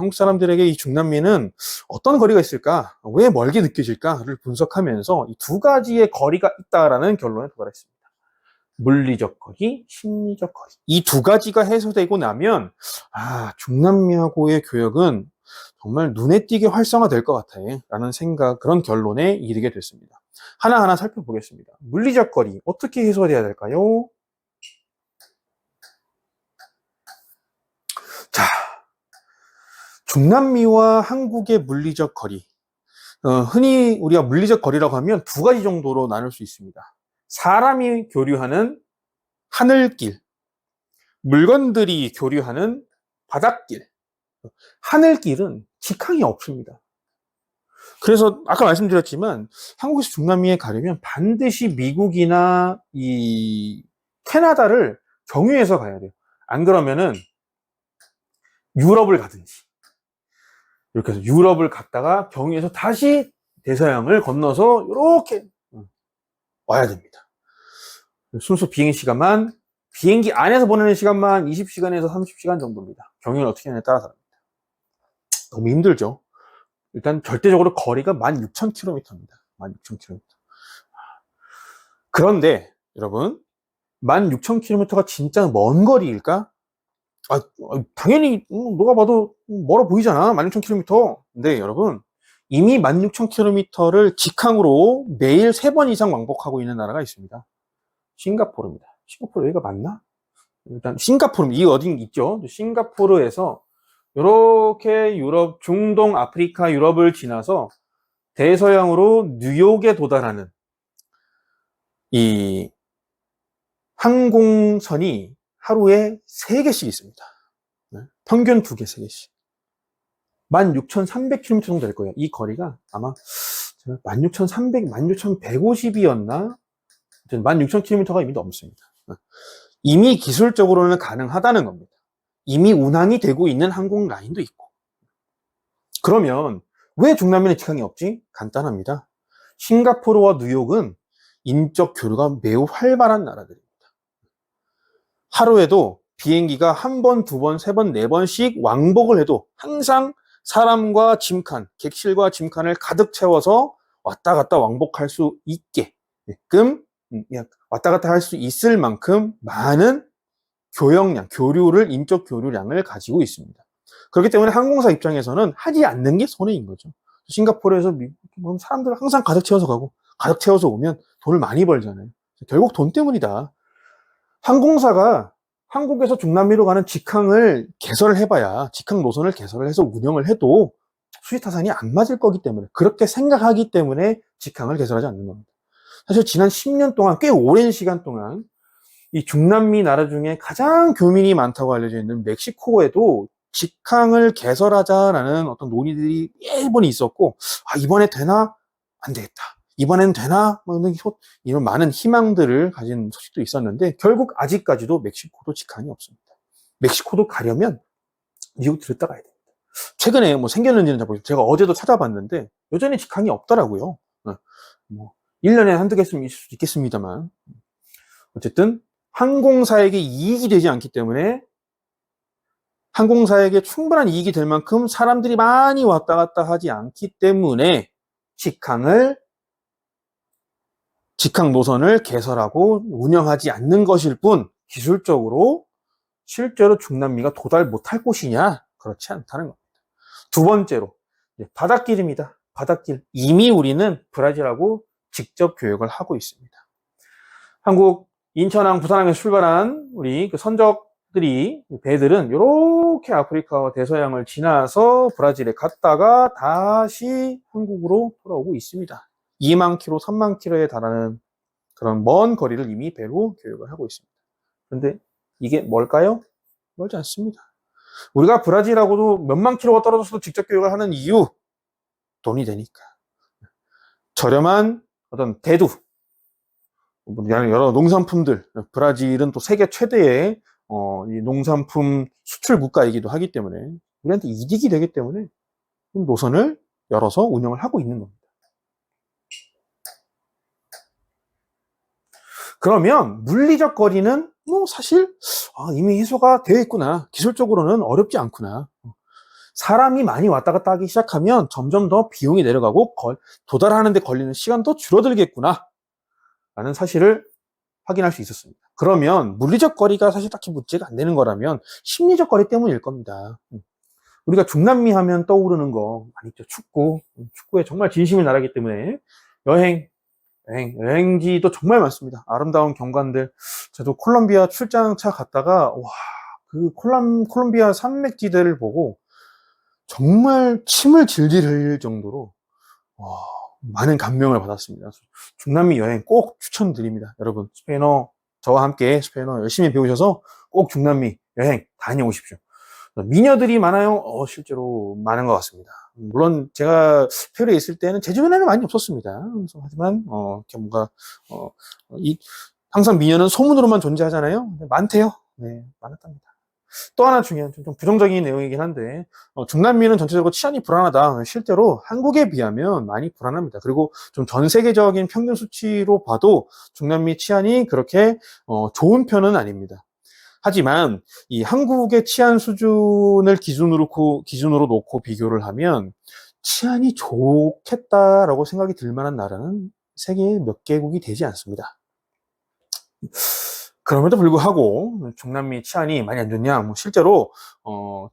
한국 사람들에게 이 중남미는 어떤 거리가 있을까? 왜 멀게 느껴질까?를 분석하면서 이 두 가지의 거리가 있다라는 결론에 도달했습니다. 물리적 거리, 심리적 거리. 이 두 가지가 해소되고 나면 중남미하고의 교역은 정말 눈에 띄게 활성화될 것 같아 라는 생각, 그런 결론에 이르게 됐습니다. 하나하나 살펴보겠습니다. 물리적 거리, 어떻게 해소돼야 될까요? 자, 중남미와 한국의 물리적 거리. 흔히 우리가 물리적 거리라고 하면 두 가지 정도로 나눌 수 있습니다. 사람이 교류하는 하늘길, 물건들이 교류하는 바닷길. 하늘길은 직항이 없습니다. 그래서 아까 말씀드렸지만 한국에서 중남미에 가려면 반드시 미국이나 이 캐나다를 경유해서 가야 돼요. 안 그러면은 유럽을 가든지 이렇게 해서 유럽을 갔다가 경유해서 다시 대서양을 건너서 이렇게 와야 됩니다. 순수 비행 시간만, 비행기 안에서 보내는 시간만 20시간에서 30시간 정도입니다. 경유를 어떻게 하냐에 따라서 다릅니다. 너무 힘들죠. 일단 절대적으로 거리가 16,000km입니다. 16,000km. 그런데 여러분, 16,000km가 진짜 먼 거리일까? 당연히 누가 봐도 멀어 보이잖아. 16,000km. 근데 여러분, 이미 16,000km를 직항으로 매일 3번 이상 왕복하고 있는 나라가 있습니다. 싱가포르입니다. 싱가포르 여기가 맞나? 일단 싱가포르, 이 어딘 있죠? 싱가포르에서 이렇게 유럽, 중동, 아프리카, 유럽을 지나서 대서양으로 뉴욕에 도달하는 이 항공선이 하루에 3개씩 있습니다. 평균 2개, 3개씩. 16,300km 정도 될 거예요. 이 거리가 아마 16,300, 16,150이었나? 16,000km가 이미 넘습니다. 이미 기술적으로는 가능하다는 겁니다. 이미 운항이 되고 있는 항공 라인도 있고. 그러면 왜 중남미는 직항이 없지? 간단합니다. 싱가포르와 뉴욕은 인적 교류가 매우 활발한 나라들입니다. 하루에도 비행기가 1번, 2번, 3번, 4번씩 왕복을 해도 항상 사람과 짐칸, 객실과 짐칸을 가득 채워서 왔다 갔다 왕복할 수 있게끔 왔다 갔다 할 수 있을 만큼 많은 교역량, 교류를, 인적 교류량을 가지고 있습니다. 그렇기 때문에 항공사 입장에서는 하지 않는 게 손해인 거죠. 싱가포르에서 사람들 항상 가득 채워서 가고 가득 채워서 오면 돈을 많이 벌잖아요. 결국 돈 때문이다. 항공사가 한국에서 중남미로 가는 직항을 개설을 해봐야, 직항 노선을 개설을 해서 운영을 해도 수지타산이 안 맞을 거기 때문에, 그렇게 생각하기 때문에 직항을 개설하지 않는 겁니다. 사실 지난 10년 동안, 꽤 오랜 시간 동안 이 중남미 나라 중에 가장 교민이 많다고 알려져 있는 멕시코에도 직항을 개설하자라는 어떤 논의들이 매번 있었고, 이번에 되나? 안 되겠다. 이번엔 되나? 이런 많은 희망들을 가진 소식도 있었는데, 결국 아직까지도 멕시코도 직항이 없습니다. 멕시코도 가려면 미국 들었다 가야 됩니다. 최근에 생겼는지는 잘 모르겠어요. 제가 어제도 찾아봤는데, 여전히 직항이 없더라고요. 1년에 한두 개 있을 수도 있겠습니다만. 어쨌든, 항공사에게 이익이 되지 않기 때문에, 항공사에게 충분한 이익이 될 만큼 사람들이 많이 왔다 갔다 하지 않기 때문에 직항 노선을 개설하고 운영하지 않는 것일 뿐, 기술적으로 실제로 중남미가 도달 못할 곳이냐? 그렇지 않다는 겁니다. 두 번째로, 바닷길입니다. 바닷길. 이미 우리는 브라질하고 직접 교역을 하고 있습니다. 한국 인천항, 부산항에서 출발한 우리 선적들이, 배들은 이렇게 아프리카와 대서양을 지나서 브라질에 갔다가 다시 한국으로 돌아오고 있습니다. 2만 킬로, 3만 킬로에 달하는 그런 먼 거리를 이미 배로 교역을 하고 있습니다. 그런데 이게 뭘까요? 멀지 않습니다. 우리가 브라질하고도 몇만 킬로가 떨어져서도 직접 교역을 하는 이유, 돈이 되니까. 저렴한 어떤 대두, 여러 농산품들, 브라질은 또 세계 최대의 이 농산품 수출 국가이기도 하기 때문에 우리한테 이득이 되기 때문에 노선을 열어서 운영을 하고 있는 겁니다. 그러면 물리적 거리는 사실 이미 해소가 되어 있구나. 기술적으로는 어렵지 않구나. 사람이 많이 왔다 갔다 하기 시작하면 점점 더 비용이 내려가고 도달하는 데 걸리는 시간도 줄어들겠구나 라는 사실을 확인할 수 있었습니다. 그러면 물리적 거리가 사실 딱히 문제가 안 되는 거라면 심리적 거리 때문일 겁니다. 우리가 중남미 하면 떠오르는 거 많이 있죠. 축구. 축구에 정말 진심을 다하기 때문에 여행지도 정말 많습니다. 아름다운 경관들. 저도 콜롬비아 출장차 갔다가 와, 그 콜롬비아 산맥지대를 보고 정말 침을 질질 흘릴 정도로 와, 많은 감명을 받았습니다. 중남미 여행 꼭 추천드립니다. 여러분, 저와 함께 스페인어 열심히 배우셔서 꼭 중남미 여행 다녀오십시오. 미녀들이 많아요? 실제로 많은 것 같습니다. 물론 제가 페루에 있을 때는 제 주변에는 많이 없었습니다. 하지만 뭔가 항상 미녀는 소문으로만 존재하잖아요. 많대요. 네, 많았답니다. 또 하나 중요한 좀 부정적인 내용이긴 한데 중남미는 전체적으로 치안이 불안하다. 실제로 한국에 비하면 많이 불안합니다. 그리고 좀 전 세계적인 평균 수치로 봐도 중남미 치안이 그렇게 좋은 편은 아닙니다. 하지만 이 한국의 치안 수준을 기준으로 놓고 비교를 하면 치안이 좋겠다라고 생각이 들 만한 나라는 세계에 몇 개국이 되지 않습니다. 그럼에도 불구하고 중남미 치안이 많이 안 좋냐? 실제로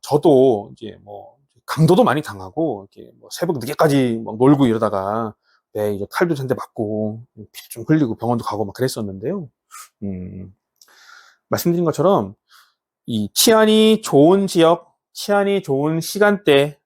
저도 이제 강도도 많이 당하고 이렇게 새벽 늦게까지 놀고 이러다가 이제 칼도 한 대 맞고 피 좀 흘리고 병원도 가고 막 그랬었는데요. 말씀드린 것처럼 이 치안이 좋은 지역, 치안이 좋은 시간대,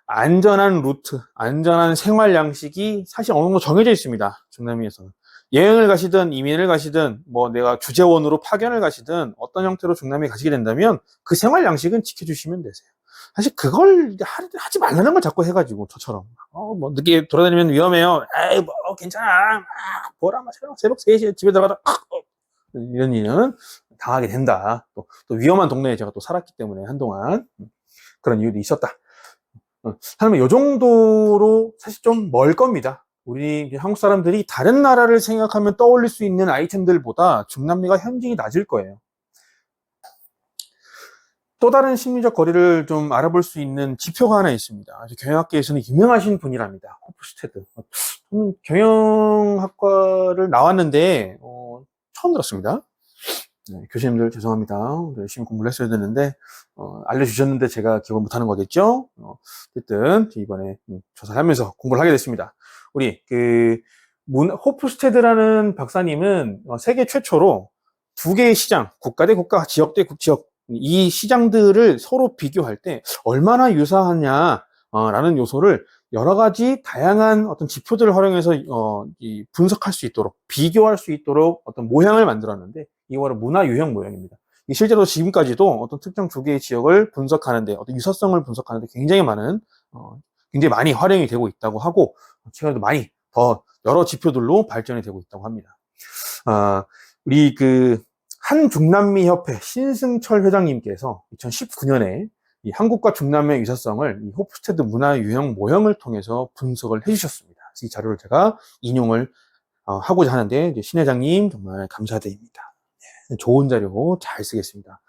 안전한 루트, 안전한 생활 양식이 사실 어느 정도 정해져 있습니다. 중남미에서는. 여행을 가시든 이민을 가시든 내가 주재원으로 파견을 가시든 어떤 형태로 중남미에 가시게 된다면 그 생활 양식은 지켜주시면 되세요. 사실 그걸 하지 말라는 걸 자꾸 해가지고 저처럼 늦게 돌아다니면 위험해요. 에이 괜찮아. 뭐라 마셔요. 새벽 3시에 집에 들어가다 이런 일은 당하게 된다. 또 위험한 동네에 제가 또 살았기 때문에 한동안 그런 이유도 있었다. 하지만 이 정도로 사실 좀 멀 겁니다. 우리 한국 사람들이 다른 나라를 생각하면 떠올릴 수 있는 아이템들보다 중남미가 현저히 낮을 거예요. 또 다른 심리적 거리를 좀 알아볼 수 있는 지표가 하나 있습니다. 아주 경영학계에서는 유명하신 분이랍니다. 호프스테드. 저는 경영학과를 나왔는데 처음 들었습니다. 네, 교수님들 죄송합니다. 열심히 공부를 했어야 되는데 알려주셨는데 제가 기억 못하는 거겠죠. 어쨌든 이번에 조사를 하면서 공부를 하게 됐습니다. 우리 호프스테드라는 박사님은 세계 최초로 두 개의 시장, 국가 대 국가, 지역 대 지역, 이 시장들을 서로 비교할 때 얼마나 유사하냐라는 요소를 여러 가지 다양한 어떤 지표들을 활용해서 분석할 수 있도록, 비교할 수 있도록 어떤 모형을 만들었는데 이거를 문화 유형 모형입니다. 실제로 지금까지도 어떤 특정 두 개의 지역을 분석하는데, 어떤 유사성을 분석하는데 굉장히 많이 활용이 되고 있다고 하고, 최근에도 많이 더 여러 지표들로 발전이 되고 있다고 합니다. 우리 한중남미 협회 신승철 회장님께서 2019년에 이 한국과 중남미의 유사성을 이 호프스테드 문화 유형 모형을 통해서 분석을 해주셨습니다. 그래서 이 자료를 제가 인용을 하고자 하는데, 신 회장님 정말 감사드립니다. 네, 좋은 자료 잘 쓰겠습니다.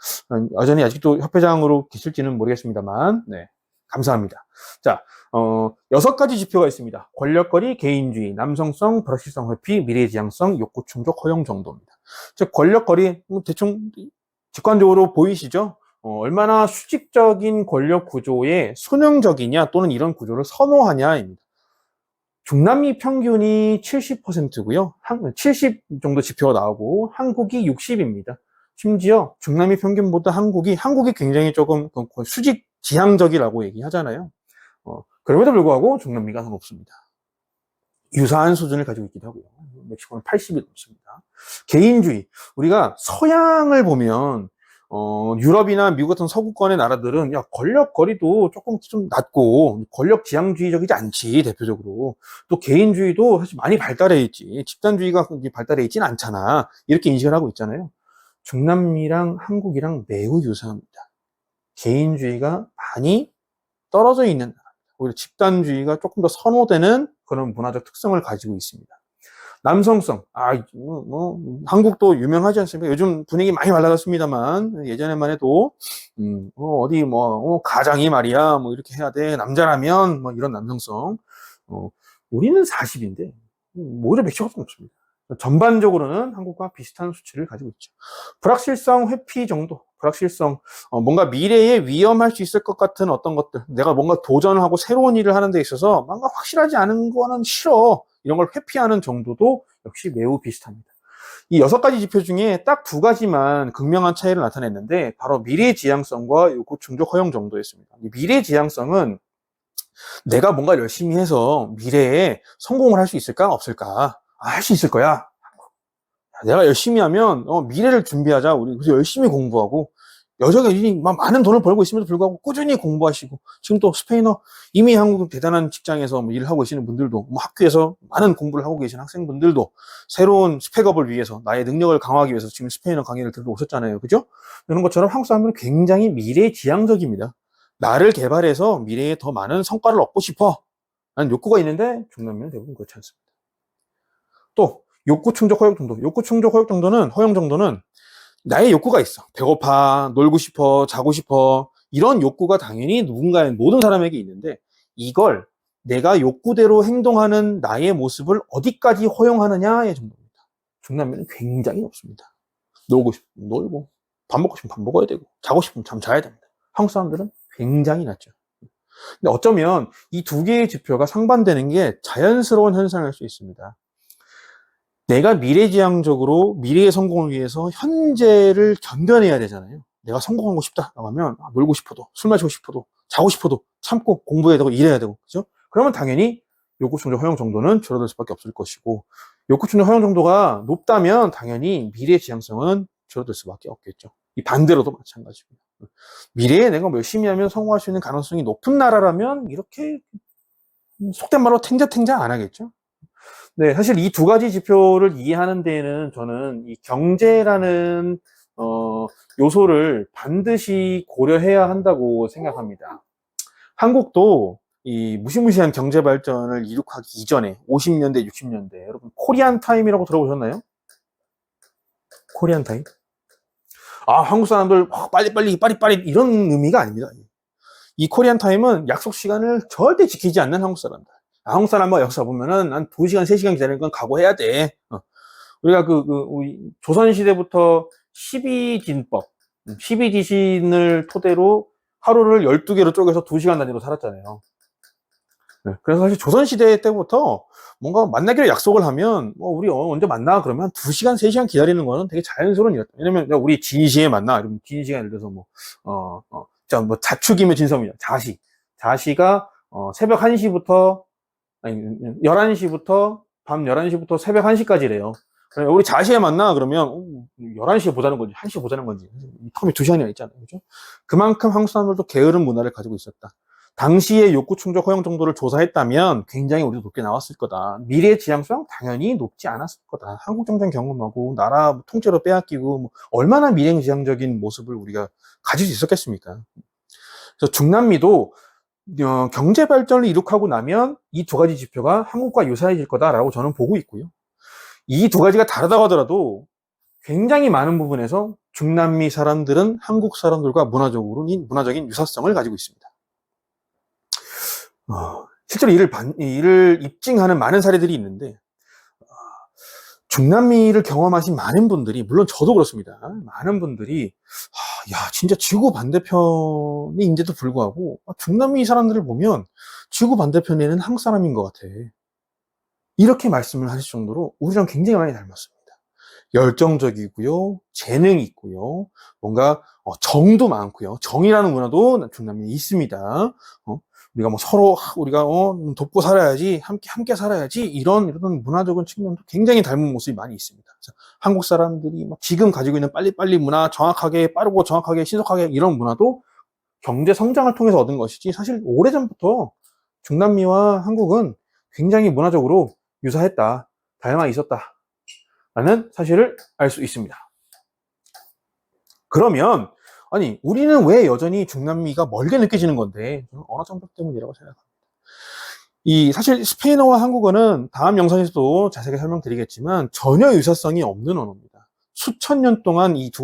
여전히 아직도 협회장으로 계실지는 모르겠습니다만, 네, 감사합니다. 자, 6가지 지표가 있습니다. 권력거리, 개인주의, 남성성, 불확실성 회피, 미래지향성, 욕구 충족, 허용 정도입니다. 즉, 권력거리, 대충 직관적으로 보이시죠? 얼마나 수직적인 권력 구조에 순응적이냐 또는 이런 구조를 선호하냐입니다. 중남미 평균이 70%고요. 70 정도 지표가 나오고 한국이 60입니다. 심지어 중남미 평균보다 한국이 굉장히 조금 수직 지향적이라고 얘기하잖아요. 그럼에도 불구하고 중남미가 더 높습니다. 유사한 수준을 가지고 있기도 하고요. 멕시코는 80이 넘습니다. 개인주의. 우리가 서양을 보면 유럽이나 미국 같은 서구권의 나라들은 권력 거리도 조금 좀 낮고 권력 지향주의적이지 않지, 대표적으로. 또 개인주의도 사실 많이 발달해 있지. 집단주의가 발달해 있지는 않잖아. 이렇게 인식을 하고 있잖아요. 중남미랑 한국이랑 매우 유사합니다. 개인주의가 많이 떨어져 있는 나라. 오히려 집단주의가 조금 더 선호되는 그런 문화적 특성을 가지고 있습니다. 남성성. 한국도 유명하지 않습니까? 요즘 분위기 많이 달라졌습니다만, 예전에만 해도, 가장이 말이야, 뭐, 이렇게 해야 돼. 남자라면, 뭐, 이런 남성성. 우리는 40인데, 오히려 맥시가 좀 없습니다. 전반적으로는 한국과 비슷한 수치를 가지고 있죠. 불확실성 회피 정도, 불확실성, 뭔가 미래에 위험할 수 있을 것 같은 어떤 것들, 내가 뭔가 도전을 하고 새로운 일을 하는 데 있어서 뭔가 확실하지 않은 거는 싫어. 이런 걸 회피하는 정도도 역시 매우 비슷합니다. 이 6가지 지표 중에 딱 2가지만 극명한 차이를 나타냈는데 바로 미래지향성과 요구 충족 허용 정도였습니다. 이 미래지향성은 내가 뭔가 열심히 해서 미래에 성공을 할 수 있을까? 없을까? 할 수 있을 거야. 내가 열심히 하면 미래를 준비하자. 우리 그래서 열심히 공부하고 여전히 많은 돈을 벌고 있음에도 불구하고 꾸준히 공부하시고 지금 또 스페인어 이미 한국 대단한 직장에서 뭐 일을 하고 계시는 분들도 뭐 학교에서 많은 공부를 하고 계신 학생분들도 새로운 스펙업을 위해서 나의 능력을 강화하기 위해서 지금 스페인어 강의를 들어 오셨잖아요. 그죠? 이런 것처럼 한국 사람들은 굉장히 미래지향적입니다. 나를 개발해서 미래에 더 많은 성과를 얻고 싶어. 라는 욕구가 있는데 중남미는 대부분 그렇지 않습니다. 또 욕구 충족 허용 정도. 욕구 충족 허용 정도는 나의 욕구가 있어. 배고파, 놀고 싶어, 자고 싶어. 이런 욕구가 당연히 누군가의 모든 사람에게 있는데 이걸 내가 욕구대로 행동하는 나의 모습을 어디까지 허용하느냐의 정도입니다. 중남미는 굉장히 높습니다. 놀고 싶으면 놀고, 밥 먹고 싶으면 밥 먹어야 되고, 자고 싶으면 잠 자야 됩니다. 한국 사람들은 굉장히 낮죠. 근데 어쩌면 이 2개의 지표가 상반되는 게 자연스러운 현상일 수 있습니다. 내가 미래지향적으로 미래의 성공을 위해서 현재를 견뎌내야 되잖아요. 내가 성공하고 싶다라고 하면 놀고 싶어도 술 마시고 싶어도 자고 싶어도 참고 공부해야 되고 일해야 되고 그죠? 그러면 당연히 욕구 충족 허용 정도는 줄어들 수밖에 없을 것이고 욕구 충족 허용 정도가 높다면 당연히 미래지향성은 줄어들 수밖에 없겠죠. 이 반대로도 마찬가지입니다. 미래에 내가 열심히 하면 성공할 수 있는 가능성이 높은 나라라면 이렇게 속된 말로 탱자탱자 안 하겠죠. 네, 사실 이 2가지 지표를 이해하는 데에는 저는 이 경제라는 요소를 반드시 고려해야 한다고 생각합니다. 한국도 이 무시무시한 경제 발전을 이룩하기 이전에 50년대, 60년대 여러분 코리안 타임이라고 들어보셨나요? 코리안 타임? 한국 사람들 빨리 이런 의미가 아닙니다. 이 코리안 타임은 약속 시간을 절대 지키지 않는 한국 사람들. 한국 사람 역사 보면은 한 2시간, 3시간 기다리는 건 각오해야 돼. 우리가 우리 조선시대부터 12진법, 12지신을 토대로 하루를 12개로 쪼개서 2시간 단위로 살았잖아요. 네, 그래서 사실 조선시대 때부터 뭔가 만나기로 약속을 하면, 우리 언제 만나? 그러면 2시간, 3시간 기다리는 거는 되게 자연스러운 일이었다. 왜냐면, 우리 진시에 만나. 이러면 진시가 예를 들어서 자축이면 진섬이죠. 자시가 새벽 1시부터 아니, 11시부터, 밤 11시부터 새벽 1시까지래요. 우리 자시에 만나? 그러면, 11시에 보자는 건지, 1시에 보자는 건지. 이 텀이 2시간이나 있잖아요. 그죠? 그만큼 한국 사람들도 게으른 문화를 가지고 있었다. 당시의 욕구 충족 허용 정도를 조사했다면 굉장히 우리도 높게 나왔을 거다. 미래의 지향성? 당연히 높지 않았을 거다. 한국 정전 경험하고, 나라 통째로 빼앗기고, 얼마나 미래지향적인 모습을 우리가 가질 수 있었겠습니까? 그래서 중남미도 경제 발전을 이룩하고 나면 이 2가지 지표가 한국과 유사해질 거다라고 저는 보고 있고요. 이 2가지가 다르다고 하더라도 굉장히 많은 부분에서 중남미 사람들은 한국 사람들과 문화적인 유사성을 가지고 있습니다. 실제로 이를 입증하는 많은 사례들이 있는데 중남미를 경험하신 많은 분들이 물론 저도 그렇습니다. 많은 분들이 진짜 지구 반대편인데도 불구하고 중남미 사람들을 보면 지구 반대편에는 한국 사람인 것 같아. 이렇게 말씀을 하실 정도로 우리랑 굉장히 많이 닮았습니다. 열정적이고요, 재능이 있고요, 뭔가 정도 많고요. 정이라는 문화도 중남미에 있습니다. 우리가 서로 우리가 돕고 살아야지, 함께 살아야지 이런 문화적인 측면도 굉장히 닮은 모습이 많이 있습니다. 그래서 한국 사람들이 지금 가지고 있는 빨리빨리 문화, 정확하게 빠르고 정확하게 신속하게 이런 문화도 경제 성장을 통해서 얻은 것이지 사실 오래전부터 중남미와 한국은 굉장히 문화적으로 유사했다, 닮아 있었다 라는 사실을 알 수 있습니다. 그러면 우리는 왜 여전히 중남미가 멀게 느껴지는 건데 저는 언어 장벽 때문이라고 생각합니다. 사실 스페인어와 한국어는 다음 영상에서도 자세하게 설명드리겠지만 전혀 유사성이 없는 언어입니다. 수천 년 동안 이 두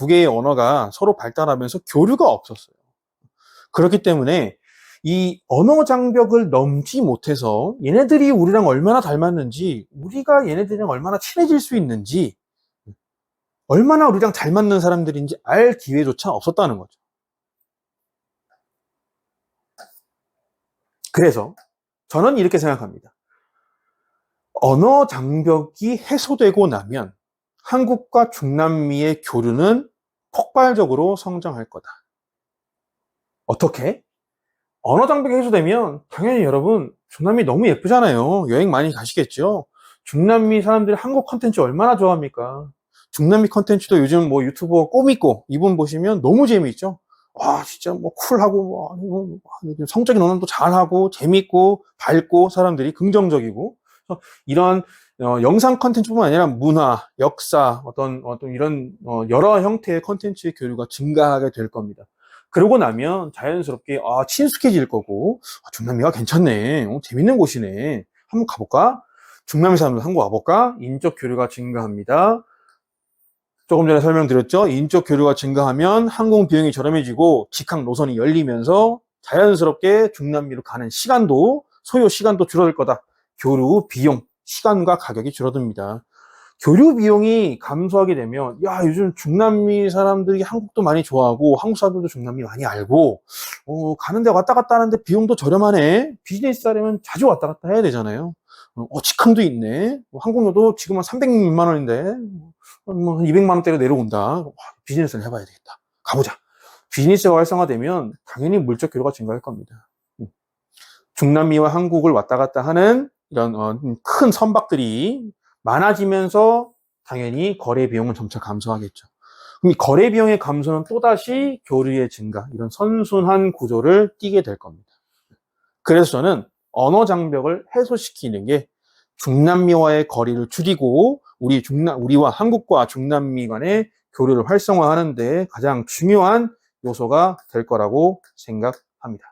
개의 언어가 서로 발달하면서 교류가 없었어요. 그렇기 때문에 이 언어 장벽을 넘지 못해서 얘네들이 우리랑 얼마나 닮았는지, 우리가 얘네들이랑 얼마나 친해질 수 있는지, 얼마나 우리랑 잘 맞는 사람들인지 알 기회조차 없었다는 거죠. 그래서 저는 이렇게 생각합니다. 언어 장벽이 해소되고 나면 한국과 중남미의 교류는 폭발적으로 성장할 거다. 어떻게? 언어 장벽이 해소되면 당연히 여러분 중남미 너무 예쁘잖아요. 여행 많이 가시겠죠. 중남미 사람들이 한국 컨텐츠 얼마나 좋아합니까? 중남미 컨텐츠도 요즘 뭐 유튜버 꼬미꼬 이분 보시면 너무 재미있죠. 와 진짜 뭐 쿨하고 뭐 성적인 언어도 잘하고 재밌고 밝고 사람들이 긍정적이고 이런 영상 컨텐츠뿐만 아니라 문화, 역사 어떤 이런 여러 형태의 컨텐츠의 교류가 증가하게 될 겁니다. 그러고 나면 자연스럽게 친숙해질 거고 중남미가 괜찮네, 재밌는 곳이네, 한번 가볼까? 중남미 사람들 한국 와볼까? 인적 교류가 증가합니다. 조금 전에 설명드렸죠. 인적 교류가 증가하면 항공 비용이 저렴해지고 직항 노선이 열리면서 자연스럽게 중남미로 가는 소요 시간도 줄어들 거다. 교류 비용, 시간과 가격이 줄어듭니다. 교류 비용이 감소하게 되면 요즘 중남미 사람들이 한국도 많이 좋아하고 한국 사람들도 중남미 많이 알고 가는데 왔다 갔다 하는데 비용도 저렴하네. 비즈니스 하려면 자주 왔다 갔다 해야 되잖아요. 직항도 있네. 항공료도 지금 한 300만 원인데 뭐 200만 원대로 내려온다. 비즈니스를 해봐야 되겠다. 가보자. 비즈니스가 활성화되면 당연히 물적 교류가 증가할 겁니다. 중남미와 한국을 왔다 갔다 하는 이런 큰 선박들이 많아지면서 당연히 거래 비용은 점차 감소하겠죠. 그럼 이 거래 비용의 감소는 또다시 교류의 증가, 이런 선순환 구조를 띠게 될 겁니다. 그래서 저는 언어 장벽을 해소시키는 게 중남미와의 거리를 줄이고 우리와 한국과 중남미 간의 교류를 활성화하는 데 가장 중요한 요소가 될 거라고 생각합니다.